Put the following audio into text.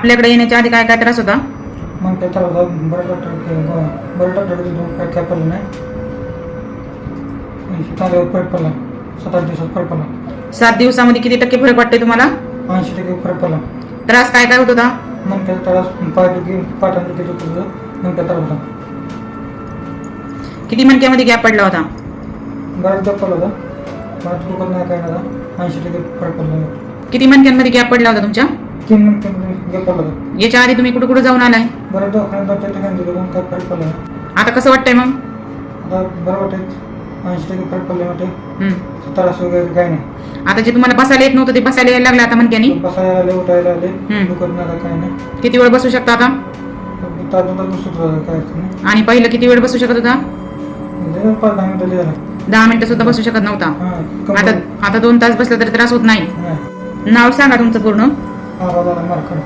आपल्याकडे येण्याच्या आधी काय काय त्रास होता? मग काय त्रास होता, बरं डॉक्टर काय पडलं नाही. चांगल्यावर फरक पडला, 7-8 दिवसात फरक पडला. 7 दिवसामध्ये किती टक्के फरक वाटतोय तुम्हाला? 80% फरक पडला. त्रास काय काय होत होता? मग काय त्रास पाठांदुखी होतं, मग काय त्रास होता. किती मणक्यामध्ये गॅप पडला होता? बराच गॅप पडला होता, बराच दुखत नाही काय नाही. 80% फरक पडला. किती मणक्यांमध्ये गॅप पडला होता तुमच्या? 3 मणक्यांमध्ये गॅप पडला होता. याच्या आधी तुम्ही कुठे कुठे जाऊन आलाय? बऱ्याच दवाखान्यात 2-4 ठिकाणी दिलं, मग काय फरक पडला. आता कसं वाटतंय मग? आता बरं वाटेल, 80% फरक पडले वाटे. त्रास वगैरे काय नाही. आता जे तुम्हाला बसायला येत नव्हतं ते बसायला यायला लागलं आता मणक्यानी? बसायला आले, उठायला आले, दुखत नाही काय नाही. किती वेळ बसू शकता आता? तास बसत होता, काय नाही. आणि पहिलं किती वेळ बसू शकत होता? 5-10 मिनिटं झालं. 10 मिनिटं सुद्धा बसू शकत नव्हता. आता 2 तास बसला तरी त्रास होत नाही. नाव सांगा तुमचं पूर्ण. आवाज आला मार्कड.